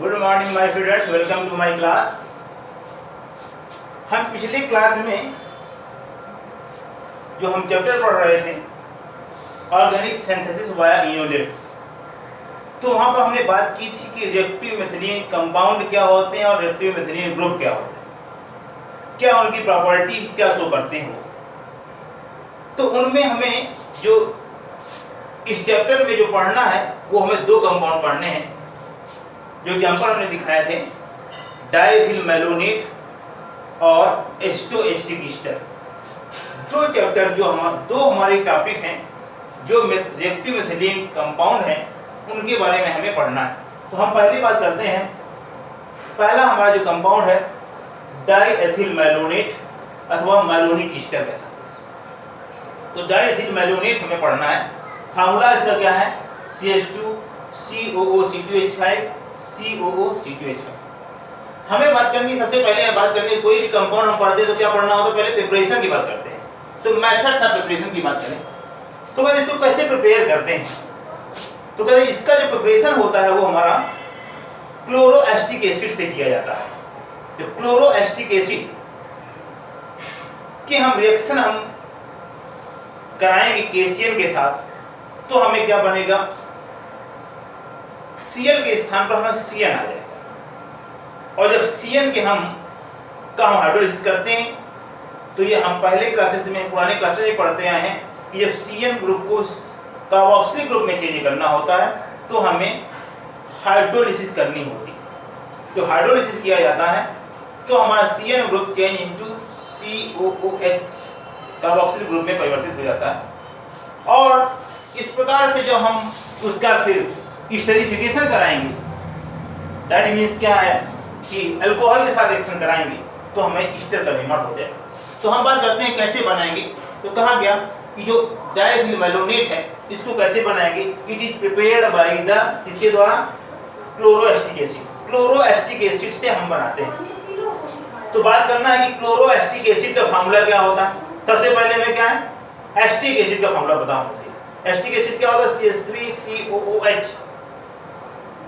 Good morning my students, welcome to my class. हम पिछले class में जो हम चैप्टर पढ़ रहे थे ऑर्गेनिक सिंथेसिस वाया इनोलेट्स, तो वहाँ पर हमने बात की थी कि रिएक्टिव मेथिलीन कंपाउंड क्या होते हैं और रिएक्टिव मेथिलीन ग्रुप क्या होते हैं, क्या उनकी प्रॉपर्टी क्या शो करते हैं। तो उनमें हमें जो इस चैप्टर में जो पढ़ना है वो हमें दो कंपाउंड पढ़ने हैं, जो एग्जाम्पल हमने दिखाए थे, डाइथिल मैलोनेट और एस्टोएस्टिक ईस्टर। दो चैप्टर जो दो हमारे टॉपिक हैं जो रिएक्टिव मेथिलीन कंपाउंड हैं, उनके बारे में हमें पढ़ना है। तो हम पहली बात करते हैं। पहला हमारा जो कंपाउंड है डाइएथिल मैलोनेट अथवा मैलोनिक ईस्टर के साथ। तो डाइएथिल मैलोनेट हमें पढ़ना है। फार्मूला इसका क्या है? CH2 COOC2H5 COOC2H5। हमें बात करनी, सबसे पहले बात करनी, कोई भी कंपाउंड हम पढ़ते हैं तो क्या पढ़ना होता है? पहले प्रिपरेशन की बात करते हैं। तो मेथड्स ऑफ प्रिपरेशन की बात करें तो कहते इसको कैसे प्रिपेयर करते हैं। तो कहते इसका जो प्रिपरेशन होता है वो हमारा क्लोरोएस्टिक एसिड से किया जाता है। जो क्लोरोएस्टिक एसिड की हम रिएक्शन हम कराएंगे KCl के साथ, तो हमें क्या बनेगा? Cl के स्थान पर हमें Cn आ जाएगा। और जब Cn के हम हाइड्रोलाइसिस करते हैं तो ये हम पहले क्लासेस में, पुराने क्लासेस में पढ़ते आए हैं कि जब Cn ग्रुप को कार्बोक्सिलिक ग्रुप में चेंज करना होता है तो हमें हाइड्रोलाइसिस करनी होती है। जो हाइड्रोलाइसिस किया जाता है तो हमारा Cn group change into COOH carboxylic group में परिवर्तित हो जाता है। और इस प्रकार से जब हम उसका फिर एस्टरीफिकेशन कराएंगे, दैट मीन्स क्या है कि अल्कोहल के साथ रिएक्शन कराएंगे तो हमें ईस्टर का निर्माण हो जाएगा। तो हम बात करते हैं कैसे बनाएंगे। तो कहा गया कि जो डाइएथिल मैलोनेट है इसको कैसे बनाएंगे? It is prepared by the, इसके द्वारा क्लोरोएस्टिक एसिड। क्लोरोएस्टिक एसिड से हम बनाते हैं। तो बात करना है कि क्लोरोएस्टिक एसिड का फार्मूला क्या होता है। सबसे पहले में क्या है? एस्टिक एसिड का फार्मूला बताऊं। एस्टिक एसिड क्या होता है? CH3COOH।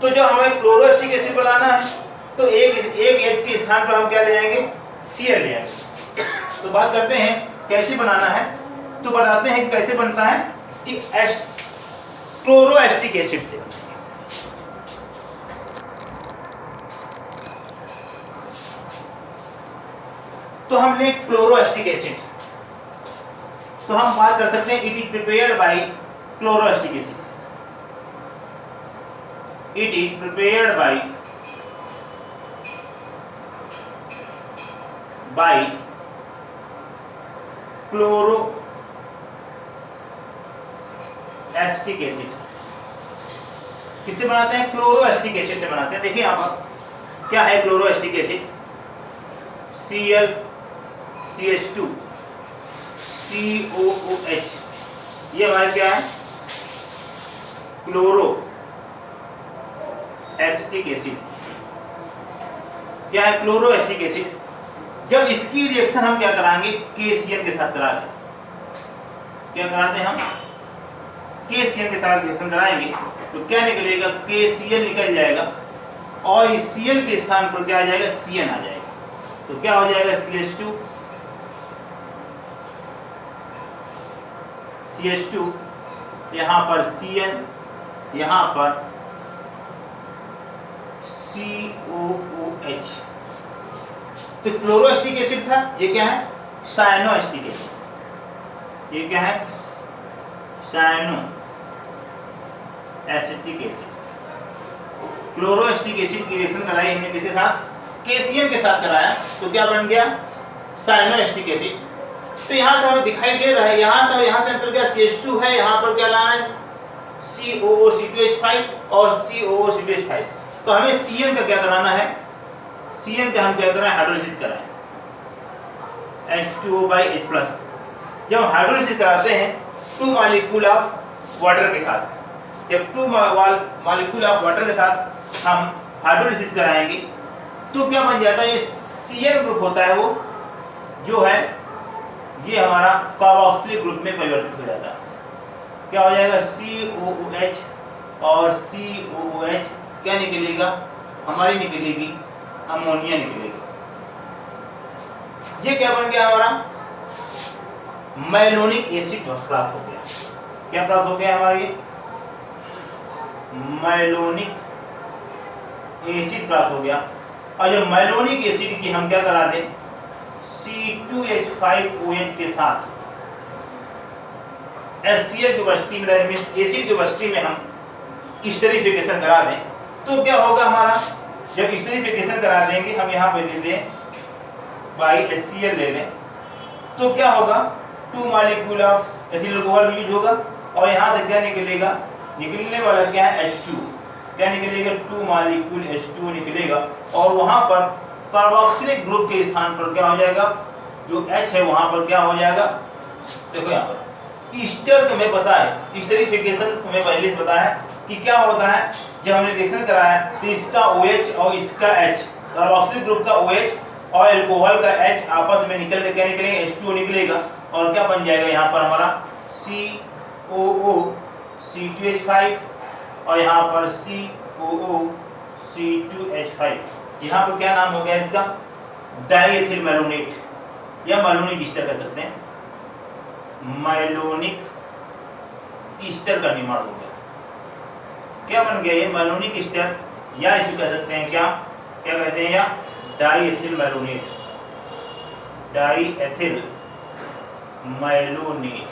तो जब हमें क्लोरोएस्टिक एसिड बनाना है तो एक H के स्थान पर हम क्या ले आएंगे? Cl ले आएंगे। तो बात करते हैं कैसे बनाना है। तो बताते हैं कैसे बनता है कि क्लोरोएस्टिक एसिड से। तो हम ले क्लोरोएस्टिक एसिड, तो हम बात कर सकते हैं it is prepared by chloroacetic acid. It is prepared by chloroacetic acid. किससे बनाते हैं? क्लोरोएस्टिक एसिड से बनाते हैं। देखिए यहाँ पर क्या है क्लोरोएस्टिक एसिड? Cl CH2 COOH, ये हमारे क्या है? Chloro acetic acid. क्या है? क्लोरोएस्टिक एसिड। जब इसकी रिएक्शन हम क्या कराएंगे? KCl के साथ करा दें। क्या कराते हैं हम? KCl के साथ रिएक्शन कराएंगे तो क्या निकलेगा? KCl निकल जाएगा और इस Cl के स्थान पर क्या आ जाएगा? Cn आ जाएगा। तो क्या हो जाएगा? CH2 यहाँ पर Cn, यहाँ पर COOH। तो क्लोरोएस्टिक एसिड था, ये क्या है? Cyanoacetic acid. ये क्या है? Cyano acetic acid. Chloroacetic acid की रिएक्शन कराई हमने किसके साथ? KCl के साथ कराया तो क्या बन गया? साइनोएस्टिक एसिड। तो यहाँ से हमें दिखाई दे रहा है, यहाँ से अंतर क्या? CH2 है, यहाँ पर क्या लाना है? COOC2H5 और COOC2H5। तो हमें Cn का क्या कराना है? Cn का हम क्या कराएं? हाइड्रोलाइसिस कराएं H2O/H+। जब हाइड्रोलाइसिस कराते हैं 2 मॉलिक्यूल ऑफ वाटर के साथ, जब 2 मॉलिक्यूल ऑफ वाटर के साथ हम हाइड्रोलाइसिस कराएंगे तो क्या बन जाता है? ये Cl ग्रुप होता है, वो जो है ये हमारा कार्बोक्सिलिक ग्रुप में परिवर्तित हो जाता है। क्या हो जाएगा? COOH और COOH क्या निकलेगा? हमारी निकलेगी अमोनिया निकलेगी। ये क्या बन गया हमारा, मैलोनिक एसिड प्राप्त हो गया। क्या प्राप्त हो गया हमारा, ये मैलोनिक एसिड प्राप्त हो गया। और जब मैलोनिक एसिड की हम क्या करा दें, C2H5OH के साथ HCl की उपस्थिति में, एसिड की उपस्थिति में हम स्टेरिफिकेशन करा दें तो क्या होगा हमारा, जब स्टेरिफिकेशन करा देंगे हम यहाँ पे ले लें बाई HCl ले लें तो क्या होगा, 2 molecule of ethyl alcohol use होगा और यहाँ से क्या निकलेगा, निकलने वाला क्या है H2, क्या निकलेगा 2 मॉलिक्यूल H2 निकलेगा और वहाँ पर कार्बोक्सिलिक ग्रुप के स्थान पर क्या हो जाएगा, जो H है वहाँ पर क्या हो जाएगा, देखो यहाँ पर ईस्टर तुम्हें पता है, स्टेरिफिकेशन तुम्हें पहले से पता है कि क्या होता है। जब हमने रिएक्शन कराया तो इसका OH और इसका H, कार्बोक्सिलिक ग्रुप का OH और अल्कोहल का H आपस में निकल के क्या निकलेगा, H2O निकलेगा और क्या बन जाएगा यहाँ पर हमारा COO C2H5 और यहाँ पर COO C2H5। यहाँ पर क्या नाम हो गया इसका, डाईएथिल मैलोनेट या मैलोनिक ईस्टर कह सकते हैं, मैलोनिक ईस्टर का निर्माण हो गया। क्या बन गया ये मैलोनिक ईस्टर, या इसे कह सकते हैं क्या, क्या कहते हैं, या डाईएथिल मैलोनेट, डाईएथिल मैलोनेट।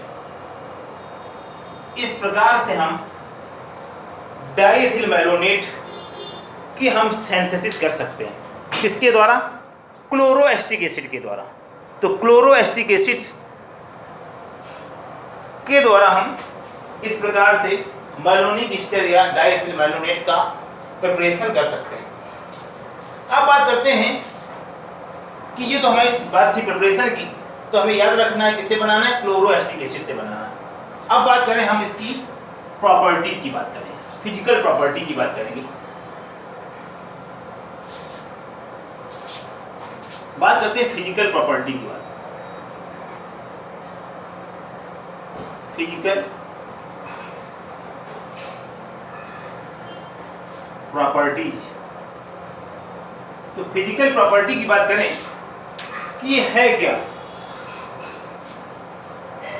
इस प्रकार से हम डाईएथिल मैलोनेट की हम सिंथेसिस कर सकते हैं, किसके द्वारा, क्लोरोएस्टिक एसिड के द्वारा। तो क्लोरोएस्टिक एसिड के द्वारा हम इस प्रकार से मैलोनिक ईस्टर या डाईएथिल मैलोनेट का प्रिपरेशन कर सकते हैं। अब बात करते हैं कि ये तो हमारी बात थी प्रिपरेशन की, तो हमें याद रखना है किससे बनाना है, क्लोरोएस्टिक एसिड से बनाना है। अब बात करें हम इसकी प्रॉपर्टीज की बात करें, फिजिकल प्रॉपर्टी की बात करेंगे। बात करते हैं फिजिकल प्रॉपर्टी की बात, फिजिकल प्रॉपर्टीज। तो फिजिकल प्रॉपर्टी की बात करें कि ये है क्या,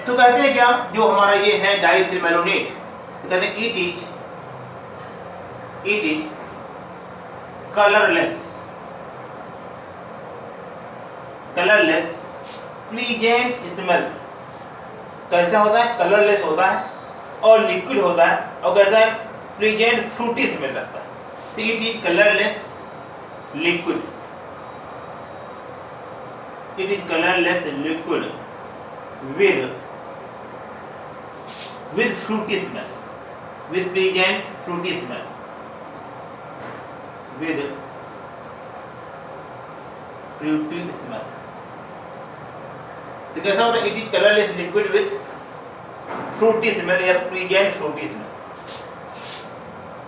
तो कहते हैं क्या, जो हमारा ये है डाईएथिल मैलोनेट, तो कहते हैं it is colourless pleasant smell. कैसा होता है, कलरलेस होता है और लिक्विड होता है और कैसा है, प्लीजेंट फ्रूटी स्मेल लगता है। तो it is colourless liquid, it is colourless liquid with fruity smell, with pleasant fruity smell, with fruity smell। तो कैसा होता है, it is colourless liquid with Frooti smell या प्लीजेंट फ्रूटी स्मेल।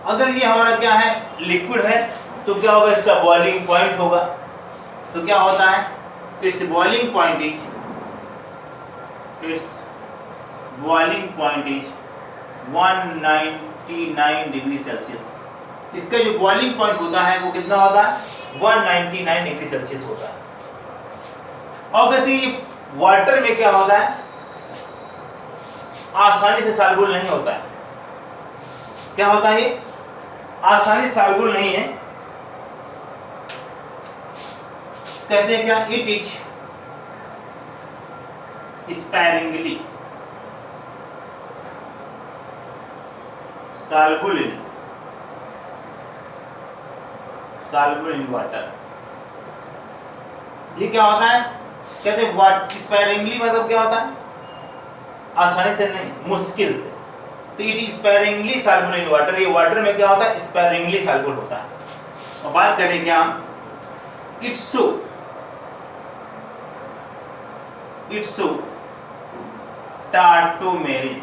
अगर ये हमारा क्या है, लिक्विड है, तो क्या होगा, इसका बॉइलिंग पॉइंट होगा। तो क्या होता है, it's boiling point is 199 degree Celsius. इसका जो बॉइलिंग पॉइंट होता है वो कितना होता है, 199 डिग्री सेल्सियस होता है। और कहते हैं वाटर में क्या होता है, आसानी से सॉल्युबल नहीं होता है। क्या होता है, ये आसानी से सॉल्युबल नहीं है। कहते हैं क्या, it is sparingly soluble in water। ये क्या होता है, कहते हैं स्पैरिंगली मतलब क्या होता है, आसानी से नहीं, मुश्किल से। तो it is sparingly soluble in water, ये वाटर में क्या होता है, स्पैरिंगली सॉल्युबल होता है। और बात करें क्या, इट्स टार्टोमेरिन।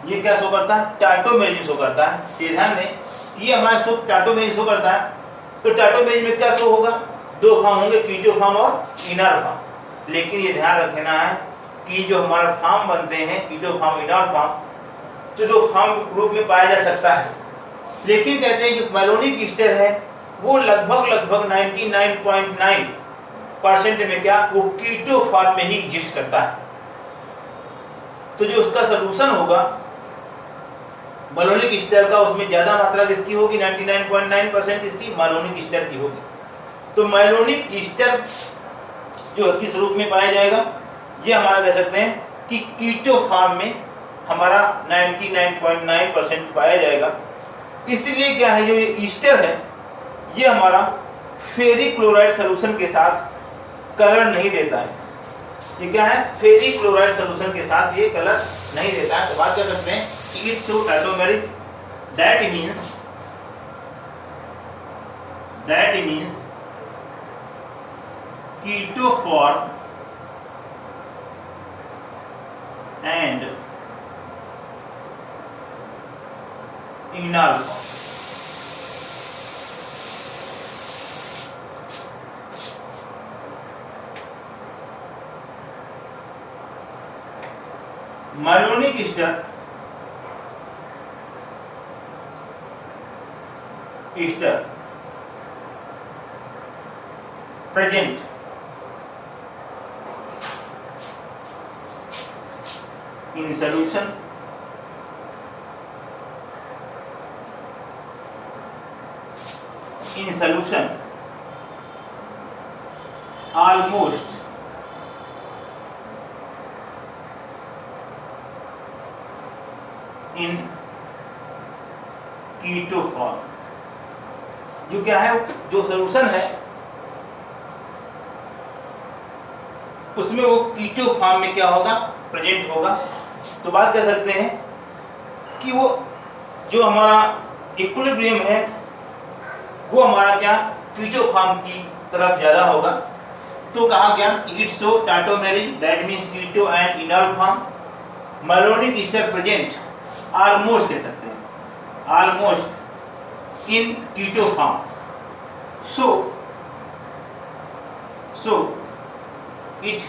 ये क्या शो करता है, टार्टोमेरिन शो करता है। ये ध्यान दें, ये हमारा शो टार्टोमेरिन शो करता है। तो टार्टोमेरिन में क्या शो होगा, दो फॉर्म होंगे, कीटो फॉर्म और इनर फॉर्म। लेकिन ये ध्यान रखना है कि जो हमारा फॉर्म बनते हैं, कीटो फॉर्म, इनर फॉर्म, तो दो फॉर्म रूप में पाया जा सकता है। लेकिन कहते हैं जो मैलोनिक ईस्टर है वो लगभग 99.9% में क्या वो कीटो फॉर्म में ही एग्जिस्ट करता है। तो जो उसका सलूशन होगा मैलोनिक ईस्टर का, उसमें ज्यादा मात्रा किसकी होगी, 99.9% इसकी मैलोनिक ईस्टर की होगी। तो मैलोनिक ईस्टर जो किस रूप में पाया जाएगा, ये हमारा कह सकते हैं कि कीटो फॉर्म में हमारा 99.9% पाया जाएगा। इसलिए क्या है, जो ये ईस्टर है ये हमारा फेरिक क्लोराइड सॉल्यूशन के साथ कलर नहीं देता है। ये क्या है, फेरिक क्लोराइड सॉल्यूशन के साथ ये कलर नहीं देता है। तो बात कर सकते हैं कि it's so tautomeric, that means keto form and enol form. Malonic ester present in solution almost in keto form. जो क्या है, जो सॉल्यूशन है उसमें वो कीटो फॉर्म में क्या होगा, प्रेजेंट होगा। तो बात कर सकते हैं कि वो जो हमारा इक्विलिब्रियम है वो हमारा क्या कीटो फॉर्म की तरफ ज्यादा होगा। तो कहा गया it's so tautomeric, that means keto and enol form. Malonic ester present almost कह सकते हैं, almost in keto form. So it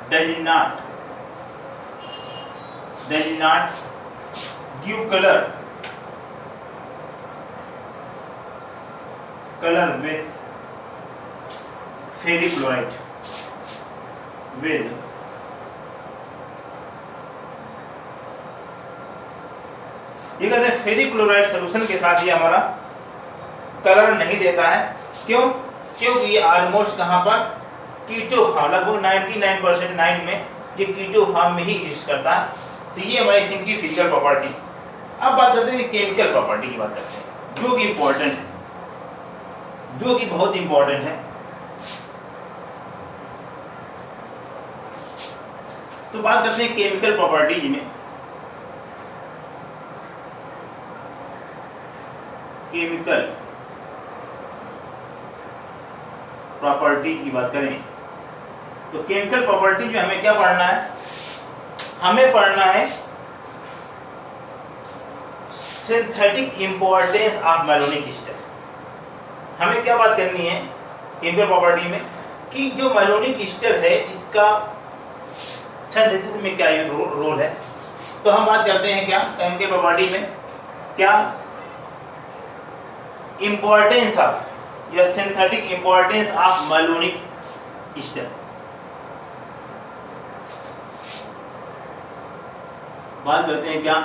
does not give color with ferric chloride ये कहते हैं फेरिक क्लोराइड सॉल्यूशन के साथ ये हमारा कलर नहीं देता है। क्यों? क्योंकि ये ऑलमोस्ट कहाँ पर कीटो फॉर्म, लगभग 99% में ये कीटो फॉर्म में ही एग्जिस्ट करता है। तो ये हमारी इनकी फिजिकल प्रॉपर्टी। अब बात करते हैं केमिकल प्रॉपर्टी की बात करते हैं, जो कि इम्पोर्टेंट है, जो कि बहुत इंपॉर्टेंट है। तो बात करते हैं केमिकल प्रॉपर्टीज में। केमिकल प्रॉपर्टीज की बात करें तो केमिकल प्रॉपर्टीज में हमें क्या पढ़ना है, हमें पढ़ना है synthetic importance of malonic Easter. हमें क्या बात करनी है केमिकल प्रॉपर्टी में कि जो मैलोनिक ईस्टर है इसका सिंथेसिस में क्या रोल है। तो हम बात करते हैं क्या केमिकल प्रॉपर्टी में, क्या इंपॉर्टेंस ऑफ या synthetic importance of malonic Easter. बात करते हैं क्या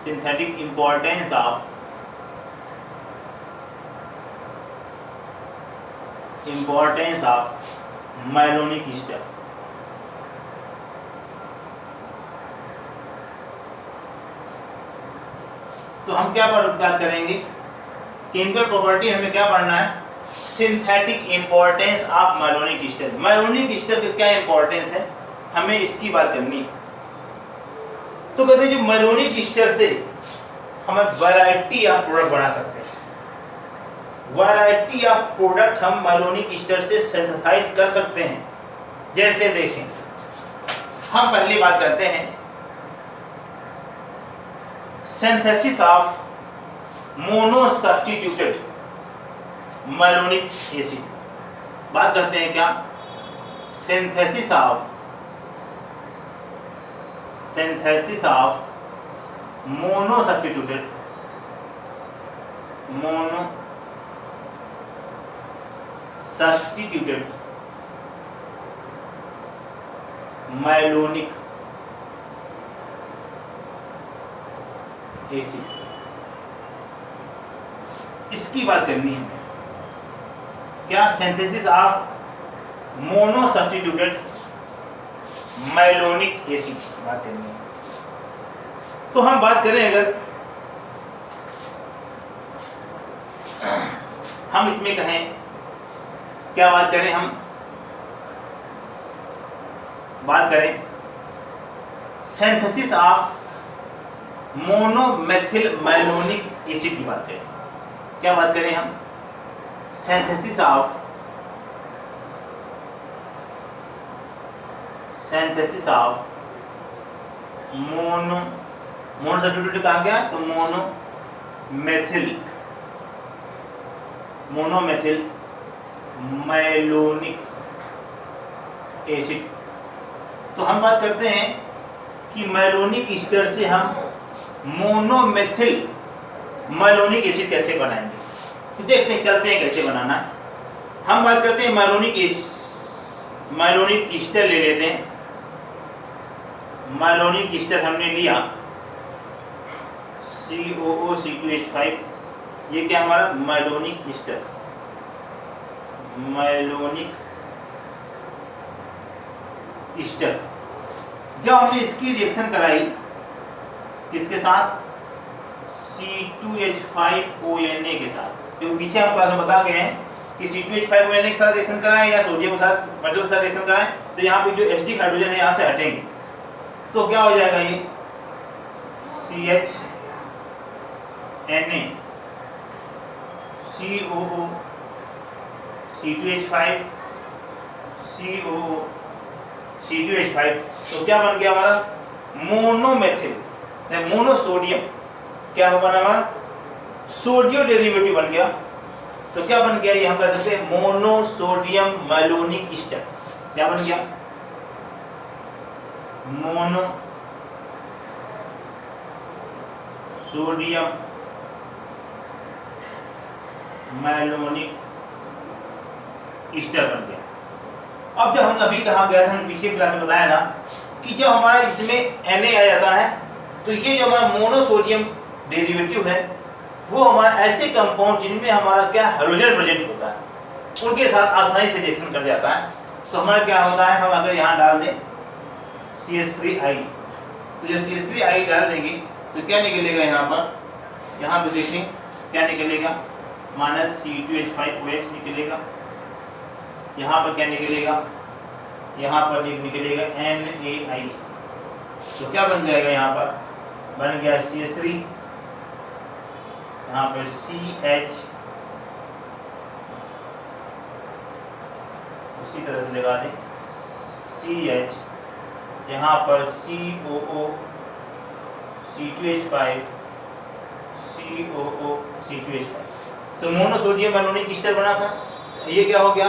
synthetic importance of malonic Easter. तो हम क्या बात करेंगे, केमिकल प्रॉपर्टी हमें क्या पढ़ना है, synthetic importance of malonic Easter. Malonic Easter का क्या इंपॉर्टेंस है, हमें इसकी बात करनी है। तो कहते हैं जो मैलोनिक ईस्टर से हम वैरायटी ऑफ प्रोडक्ट बना सकते हैं। वैरायटी ऑफ प्रोडक्ट हम मैलोनिक ईस्टर से सिंथेसाइज कर सकते हैं। जैसे देखें, हम पहली बात करते हैं सिंथेसिस ऑफ मोनोसब्स्टिट्यूटेड मैलोनिक एसिड। बात करते हैं क्या synthesis of monosubstituted malonic acid, इसकी बात करनी है। क्या? सिंथेसिस ऑफ मोनोसब्स्टिट्यूटेड मैलोनिक एसिड की बात करनी है। तो हम बात करें, अगर हम इसमें कहें, क्या बात करें, हम बात करें सिंथेसिस ऑफ मोनोमेथिल मैलोनिक एसिड की बात करें। क्या बात करें हम? सिंथेसिस ऑफ मोनोसब्स्टिट्यूटेड कहा गया, तो मोनोमेथिल मैलोनिक एसिड। तो हम बात करते हैं कि मैलोनिक ईस्टर से हम मोनोमेथिल मैलोनिक एसिड कैसे बनाएंगे। तो देखते हैं, चलते हैं कैसे बनाना है। हम बात करते हैं मैलोनिक ईस्टर ले लेते हैं। मैलोनिक ईस्टर हमने लिया COO-C2H5, ये क्या हमारा मैलोनिक ईस्टर, जब हमने इसकी रिएक्शन कराई किसके साथ? C2H5ONA के साथ। जो पीछे हम क्लास में बता गए हैं कि C2H5ONA के साथ रिएक्शन कराएं या सोडियम के साथ, मेटल के साथ रिएक्शन कराएं, तो यहाँ पे जो H हाइड्रोजन है यहाँ से हटेंगे, तो क्या हो जाएगा? ये CHNA COO C2H5 COO C2H5, तो क्या बन गया हमारा? मोनोमेथिल, मोनोसोडियम, क्या बना हमारा? सोडियम डेरिवेटिव बन गया। तो क्या बन गया? ये हम कह सकते हैं मोनोसोडियम मैलोनिक ईस्टर। क्या बन गया? मोनोसोडियम मैलोनिक ईस्टर बन गया। अब जब हम अभी कहा गया था, हमने पीछे क्लास में बताया था कि जब हमारा इसमें Na आ जाता है, तो ये जो हमारा मोनोसोडियम डेरिवेटिव है वो हमारा ऐसे कंपाउंड जिनमें हमारा क्या हाइड्रोजन प्रेजेंट होता है, उनके साथ आसानी से रिएक्शन कर जाता है। तो हमारा क्या होता है, हम अगर यहाँ डाल दें CH3I, तो जब CH3I डाल देंगे तो क्या निकलेगा? यहाँ पे देखें क्या निकलेगा? -C2H5OH निकलेगा। यहाँ पर क्या निकलेगा? यहाँ पर निकलेगा NaI। तो क्या बन जाएगा? यहाँ पर बन गया CH3, यहाँ पर CH, उसी तरह से लगा दें CH, यहाँ पर COO C2H5 COO C2H5। तो मोनोसोडियम मैलोनिक ईस्टर बना था, ये क्या हो गया?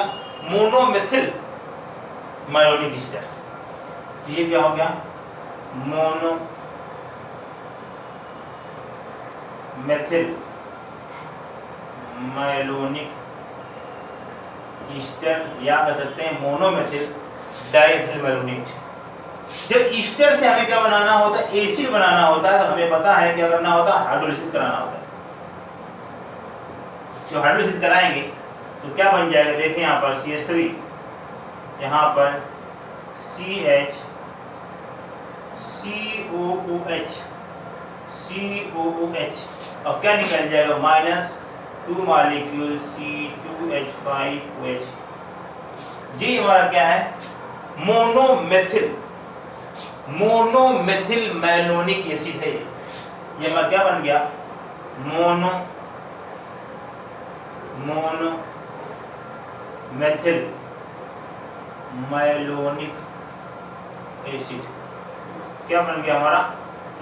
मोनोमेथिल मैलोनिक ईस्टर। ये क्या हो गया? मोनोमेथिल मैलोनिक ईस्टर, या कह सकते हैं मोनोमेथिल डाइथिल मैलोनेट। जब ईस्टर से हमें क्या बनाना होता है? एसिड बनाना होता है। तो हमें पता है क्या करना होता है? हाइड्रोलिसिस कराना होता है। जो हाइड्रोलिसिस कराएंगे तो क्या बन जाएगा? देखिए यहाँ पर CH3, यहाँ पर CH COOH, और क्या निकल जाएगा? -2 मॉलिक्यूल C2H5OH। जी हमारा क्या है? मोनोमेथिल मैलोनिक एसिड है। ये हमारा क्या बन गया? मोनोमेथिल मैलोनिक एसिड। क्या बन गया हमारा?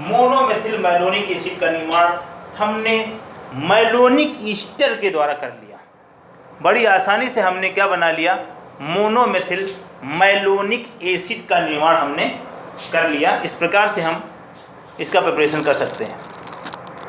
मोनोमेथिल मैलोनिक एसिड का निर्माण हमने मैलोनिक ईस्टर के द्वारा कर लिया। बड़ी आसानी से हमने क्या बना लिया? मोनोमेथिल मैलोनिक एसिड का निर्माण हमने कर लिया। इस प्रकार से हम इसका प्रिपरेशन कर सकते हैं।